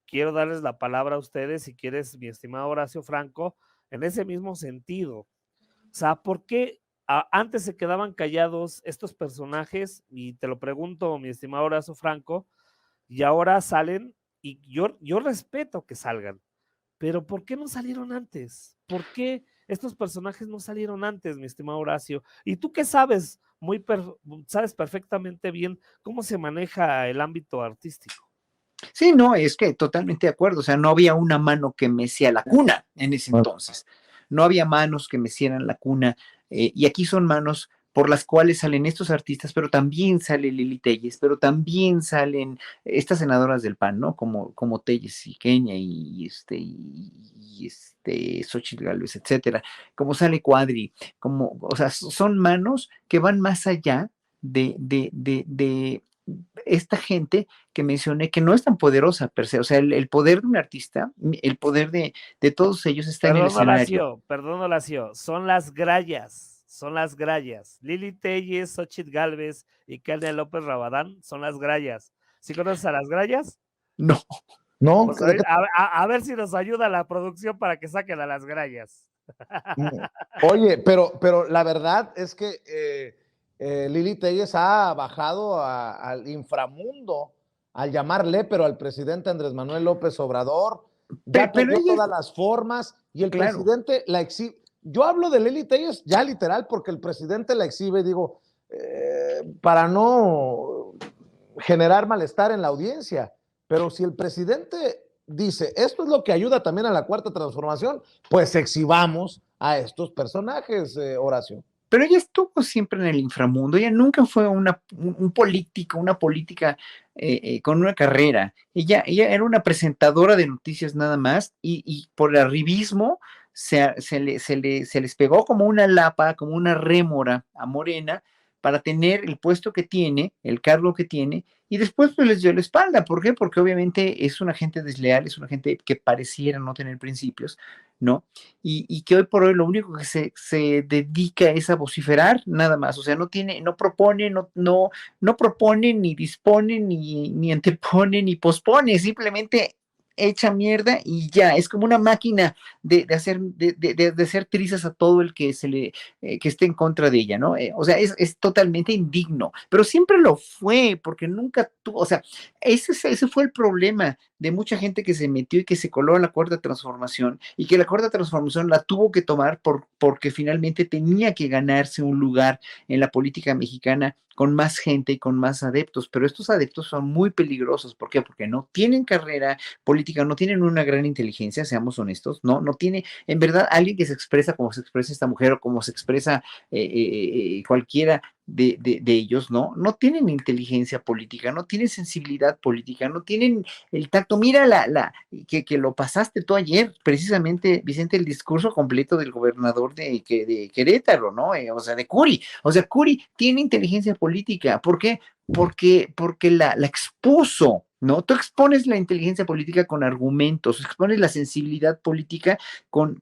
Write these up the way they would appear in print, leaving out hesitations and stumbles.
quiero darles la palabra a ustedes, si quieres, mi estimado Horacio Franco, en ese mismo sentido. O sea, ¿por qué antes se quedaban callados estos personajes? Y te lo pregunto, mi estimado Horacio Franco, y ahora salen, y yo respeto que salgan, pero ¿por qué no salieron antes? ¿Por qué estos personajes no salieron antes, mi estimado Horacio? Y tú qué sabes, sabes perfectamente bien cómo se maneja el ámbito artístico. Sí, no, es que totalmente de acuerdo, o sea, no había una mano que mecía la cuna en ese entonces, no había manos que mecieran la cuna, y aquí son manos por las cuales salen estos artistas, pero también sale Lili Telles, pero también salen estas senadoras del PAN, ¿no? Como Telles y Kenia y Xochitl Gálvez, etcétera, como sale Cuadri, o sea, son manos que van más allá de esta gente que mencioné que no es tan poderosa per se, o sea, el poder de un artista, el poder de todos ellos está en el escenario. Perdón, Horacio, son las grallas. Lili Telles, Xochitl Gálvez y Kenia López Rabadán son las grallas. ¿Sí conoces a las grallas? No, No, Pues a ver si nos ayuda la producción para que saquen a las grallas. oye, pero la verdad es que Lili Telles ha bajado al inframundo al llamar lépero al presidente Andrés Manuel López Obrador, ya pero perdió ella, todas las formas y el claro, presidente la exhibe. Yo hablo de Lili Telles ya literal porque el presidente la exhibe, digo, para no generar malestar en la audiencia, pero si el presidente dice, esto es lo que ayuda también a la cuarta transformación, pues exhibamos a estos personajes, Horacio. pero ella estuvo siempre en el inframundo, ella nunca fue un político, una política con una carrera, ella era una presentadora de noticias nada más y por el arribismo se les pegó como una lapa, como una rémora a Morena para tener el puesto que tiene, el cargo que tiene, y después pues les dio la espalda. ¿Por qué? Porque obviamente es una gente desleal, es una gente que pareciera no tener principios, ¿no? Y que hoy por hoy lo único que se dedica es a vociferar nada más, o sea, no propone, no propone, ni dispone, ni antepone, ni pospone, simplemente echa mierda y ya, es como una máquina de hacer trizas a todo el que que esté en contra de ella, ¿no? O sea, es totalmente indigno, pero siempre lo fue, porque nunca tuvo, o sea, ese fue el problema de mucha gente que se metió y que se coló a la cuarta transformación y que la cuarta transformación la tuvo que tomar porque finalmente tenía que ganarse un lugar en la política mexicana con más gente y con más adeptos, pero estos adeptos son muy peligrosos. ¿Por qué? Porque no tienen carrera política, no tienen una gran inteligencia, seamos honestos, no tiene, en verdad, alguien que se expresa como se expresa esta mujer o como se expresa cualquiera de ellos, no tienen inteligencia política, no tienen sensibilidad política, no tienen el tacto. Mira que lo pasaste tú ayer, precisamente, Vicente, el discurso completo del gobernador de Querétaro, ¿no? O sea, de Curi. O sea, Curi tiene inteligencia política. ¿Por qué? Porque la expuso. ¿No? Tú expones la inteligencia política con argumentos, expones la sensibilidad política con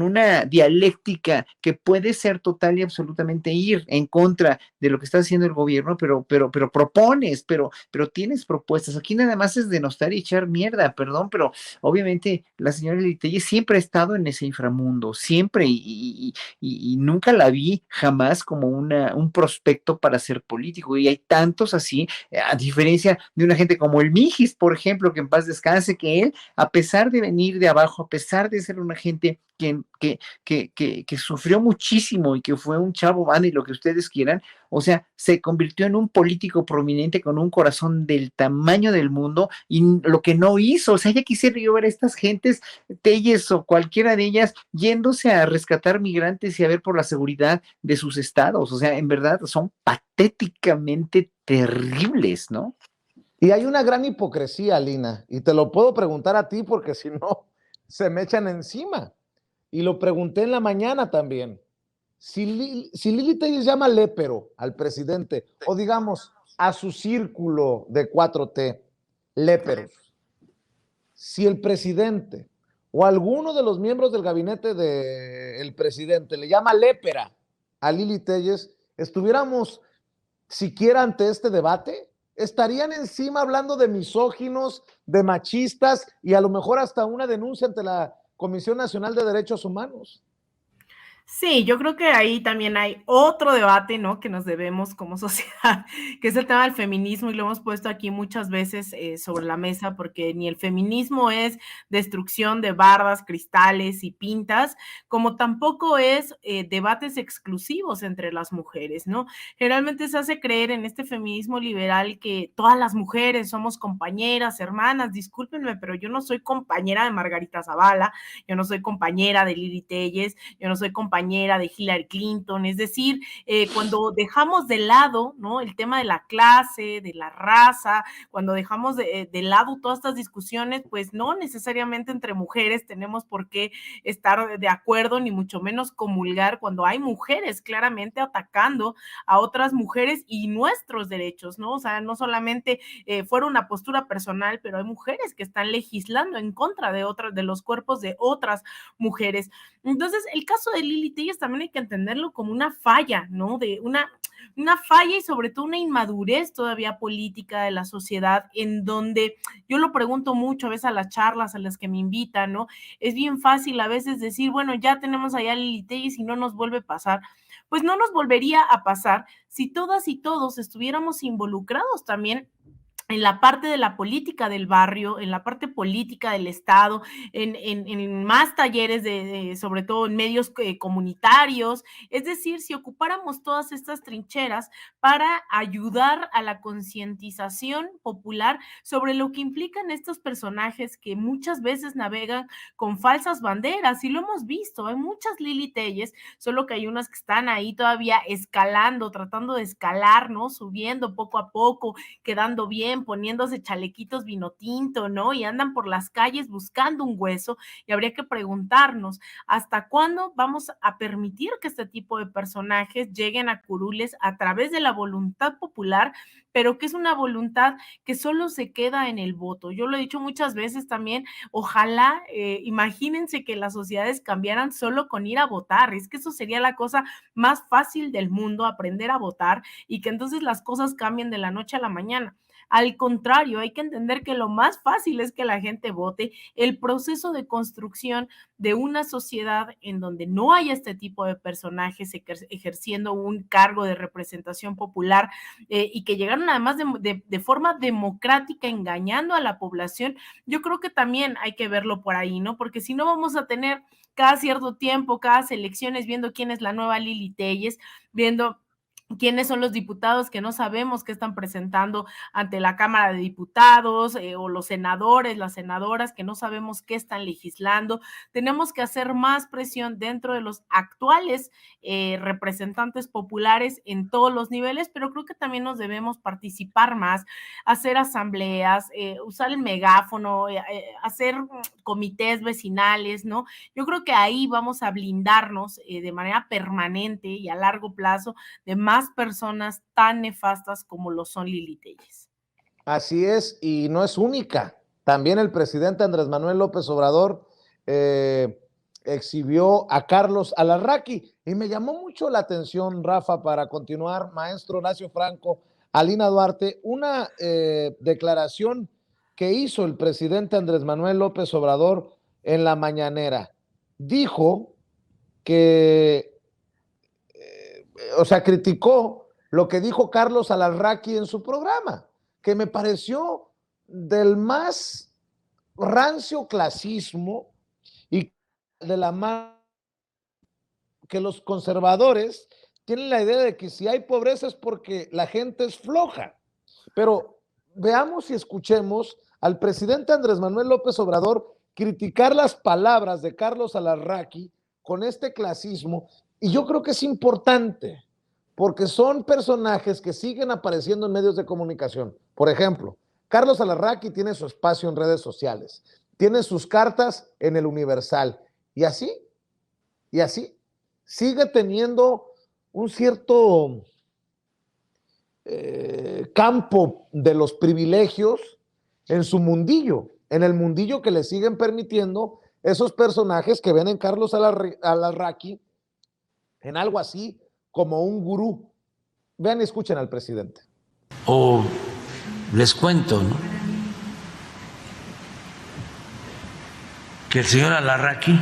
una dialéctica que puede ser total y absolutamente ir en contra de lo que está haciendo el gobierno, pero propones, pero tienes propuestas. Aquí nada más es denostar y echar mierda, perdón, pero obviamente la señora Litelle siempre ha estado en ese inframundo, siempre, y nunca la vi jamás como un prospecto para ser político, y hay tantos así, a diferencia de una gente como el Mijis, por ejemplo, que en paz descanse, que él, a pesar de venir de abajo, a pesar de ser una gente que sufrió muchísimo y que fue un chavo banda y lo que ustedes quieran, o sea, se convirtió en un político prominente con un corazón del tamaño del mundo y lo que no hizo, o sea, ya quisiera yo ver a estas gentes, Telles o cualquiera de ellas, yéndose a rescatar migrantes y a ver por la seguridad de sus estados, o sea, en verdad son patéticamente terribles, ¿no? Y hay una gran hipocresía, Lina, y te lo puedo preguntar a ti porque si no, se me echan encima. Y lo pregunté en la mañana también. Si Lili Telles llama lépero al presidente, o digamos a su círculo de 4T, léperos, si el presidente o alguno de los miembros del gabinete del presidente le llama lépera a Lili Telles, estuviéramos siquiera ante este debate. estarían encima hablando de misóginos, de machistas y a lo mejor hasta una denuncia ante la Comisión Nacional de Derechos Humanos. Sí, yo creo que ahí también hay otro debate, ¿no? Que nos debemos como sociedad, que es el tema del feminismo, y lo hemos puesto aquí muchas veces sobre la mesa, porque ni el feminismo es destrucción de bardas, cristales y pintas, como tampoco es debates exclusivos entre las mujeres, ¿no? Generalmente se hace creer en este feminismo liberal que todas las mujeres somos compañeras, hermanas. Discúlpenme, pero yo no soy compañera de Margarita Zavala, yo no soy compañera de Lili Telles, yo no soy compañera de Hillary Clinton. Es decir, cuando dejamos de lado, ¿no?, el tema de la clase, de la raza, cuando dejamos de lado todas estas discusiones, pues no necesariamente entre mujeres tenemos por qué estar de acuerdo, ni mucho menos comulgar cuando hay mujeres claramente atacando a otras mujeres y nuestros derechos, ¿no? O sea, no solamente fuera una postura personal, pero hay mujeres que están legislando en contra de otras, de los cuerpos de otras mujeres. Entonces, el caso de Lili Telles también hay que entenderlo como una falla, ¿no? De una falla y sobre todo una inmadurez todavía política de la sociedad, en donde yo lo pregunto mucho a veces a las charlas a las que me invitan, ¿no? Es bien fácil a veces decir, bueno, ya tenemos allá a Lili Telles y no nos vuelve a pasar. Pues no nos volvería a pasar si todas y todos estuviéramos involucrados también en la parte de la política del barrio, en la parte política del Estado, en más talleres, sobre todo en medios comunitarios. Es decir, si ocupáramos todas estas trincheras para ayudar a la concientización popular sobre lo que implican estos personajes que muchas veces navegan con falsas banderas, y lo hemos visto, hay muchas Lili Telles, solo que hay unas que están ahí todavía escalando, tratando de escalar, ¿no? Subiendo poco a poco, quedando bien, poniéndose chalequitos vino tinto, ¿no? Y andan por las calles buscando un hueso, y habría que preguntarnos, ¿hasta cuándo vamos a permitir que este tipo de personajes lleguen a curules a través de la voluntad popular, pero que es una voluntad que solo se queda en el voto? Yo lo he dicho muchas veces también, ojalá, imagínense que las sociedades cambiaran solo con ir a votar, es que eso sería la cosa más fácil del mundo, aprender a votar, y que entonces las cosas cambien de la noche a la mañana. Al contrario, hay que entender que lo más fácil es que la gente vote. El proceso de construcción de una sociedad en donde no haya este tipo de personajes ejerciendo un cargo de representación popular, y que llegaron además de forma democrática engañando a la población, yo creo que también hay que verlo por ahí, ¿no? Porque si no vamos a tener cada cierto tiempo, cada elecciones, viendo quién es la nueva Lili Telles, viendo quiénes son los diputados que no sabemos qué están presentando ante la Cámara de Diputados, o los senadores, las senadoras que no sabemos qué están legislando. Tenemos que hacer más presión dentro de los actuales representantes populares en todos los niveles, pero creo que también nos debemos participar más, hacer asambleas, usar el megáfono, hacer comités vecinales, ¿no? Yo creo que ahí vamos a blindarnos de manera permanente y a largo plazo de más personas tan nefastas como lo son Lili Telles. Así es, y no es única. También el presidente Andrés Manuel López Obrador exhibió a Carlos Alarraqui, y me llamó mucho la atención, Rafa, para continuar, maestro Horacio Franco, Alina Duarte, una declaración que hizo el presidente Andrés Manuel López Obrador en la mañanera. Dijo que criticó lo que dijo Carlos Alarraqui en su programa, que me pareció del más rancio clasismo y de la más que los conservadores tienen la idea de que si hay pobreza es porque la gente es floja. Pero veamos y escuchemos al presidente Andrés Manuel López Obrador criticar las palabras de Carlos Alarraqui con este clasismo. Y yo creo que es importante, porque son personajes que siguen apareciendo en medios de comunicación. Por ejemplo, Carlos Alarraqui tiene su espacio en redes sociales, tiene sus cartas en el Universal, y así, sigue teniendo un cierto campo de los privilegios en su mundillo, en el mundillo que le siguen permitiendo esos personajes que ven en Carlos Alarraqui en algo así como un gurú. Vean y escuchen al presidente. O les cuento, ¿no?, que el señor Alarraqui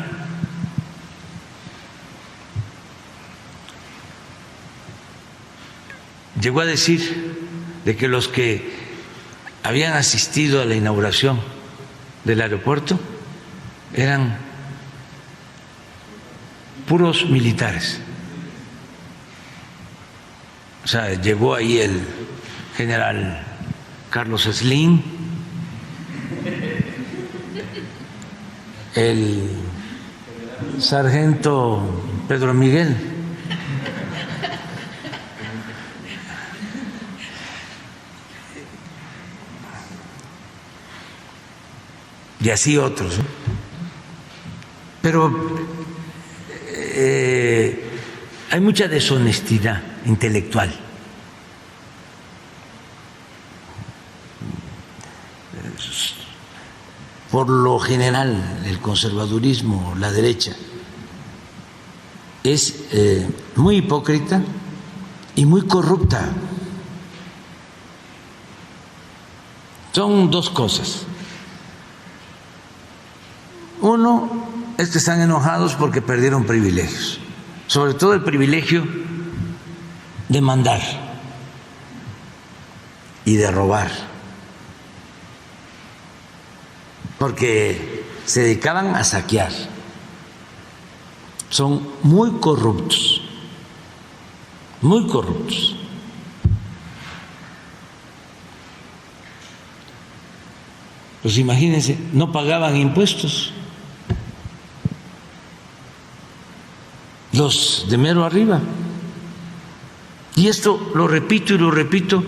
llegó a decir de que los que habían asistido a la inauguración del aeropuerto eran puros militares. O sea, llegó ahí el general Carlos Slim, el sargento Pedro Miguel, y así otros, ¿no? Pero hay mucha deshonestidad intelectual. Por lo general, el conservadurismo, la derecha, es muy hipócrita y muy corrupta. Son dos cosas. Uno es que están enojados porque perdieron privilegios, sobre todo el privilegio de mandar y de robar, porque se dedicaban a saquear. Son muy corruptos, muy corruptos. Pues imagínense, no pagaban impuestos los de mero arriba. Y esto lo repito y lo repito.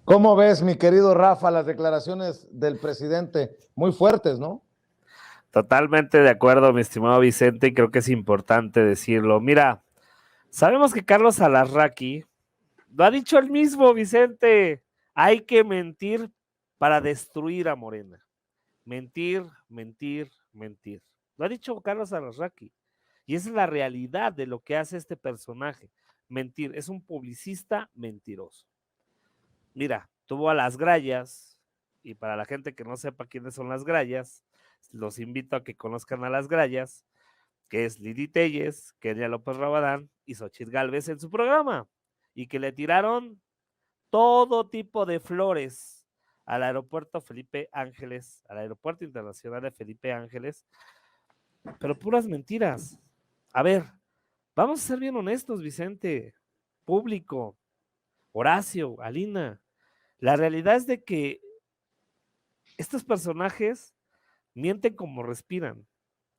¿Cómo ves, mi querido Rafa, las declaraciones del presidente? Muy fuertes, ¿no? Totalmente de acuerdo, mi estimado Vicente, y creo que es importante decirlo. Mira, sabemos que Carlos Alarraqui lo ha dicho él mismo, Vicente. Hay que mentir para destruir a Morena. Mentir, mentir, mentir. Lo ha dicho Carlos Alarraqui. Y esa es la realidad de lo que hace este personaje. Mentir. Es un publicista mentiroso. Mira, tuvo a las Grallas, y para la gente que no sepa quiénes son las Grallas, los invito a que conozcan a las Grallas, que es Lili Telles, Kenia López Rabadán y Xochitl Gálvez en su programa, y que le tiraron todo tipo de flores al aeropuerto Felipe Ángeles, al aeropuerto internacional de Felipe Ángeles, pero puras mentiras. A ver, vamos a ser bien honestos, Vicente, público, Horacio, Alina. La realidad es de que estos personajes mienten como respiran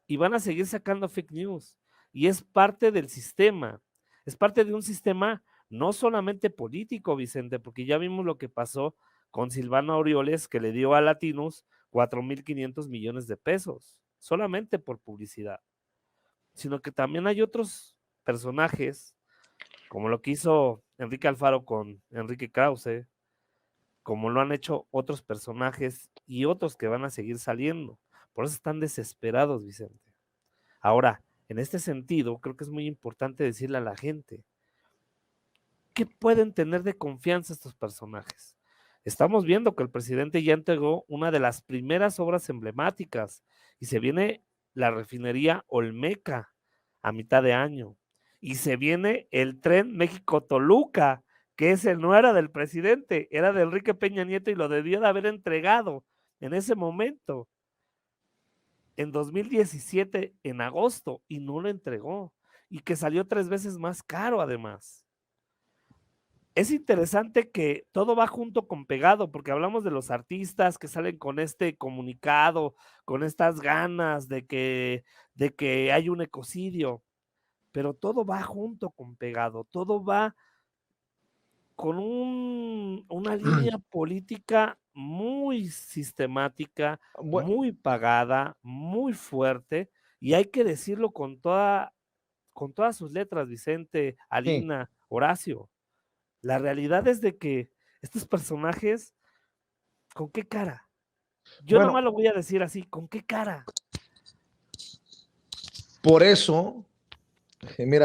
y van a seguir sacando fake news. Y es parte del sistema, es parte de un sistema no solamente político, Vicente, porque ya vimos lo que pasó con Silvano Aureoles, que le dio a Latinos 4,500 millones de pesos, solamente por publicidad, sino que también hay otros personajes, como lo que hizo Enrique Alfaro con Enrique Krause, como lo han hecho otros personajes y otros que van a seguir saliendo. Por eso están desesperados, Vicente. Ahora, en este sentido, creo que es muy importante decirle a la gente, ¿qué pueden tener de confianza estos personajes? Estamos viendo que el presidente ya entregó una de las primeras obras emblemáticas y se viene la refinería Olmeca a mitad de año y se viene el tren México-Toluca, que ese no era del presidente, era de Enrique Peña Nieto y lo debió de haber entregado en ese momento, en 2017, en agosto, y no lo entregó, y que salió 3 veces más caro además. Es interesante que todo va junto con pegado, porque hablamos de los artistas que salen con este comunicado, con estas ganas de que hay un ecocidio, pero todo va junto con pegado, todo va con una línea política muy sistemática, muy pagada, muy fuerte, y hay que decirlo con todas sus letras, Vicente, Alina, sí. Horacio. La realidad es de que estos personajes, ¿con qué cara? Yo nomás lo voy a decir así, ¿con qué cara? Por eso, mira,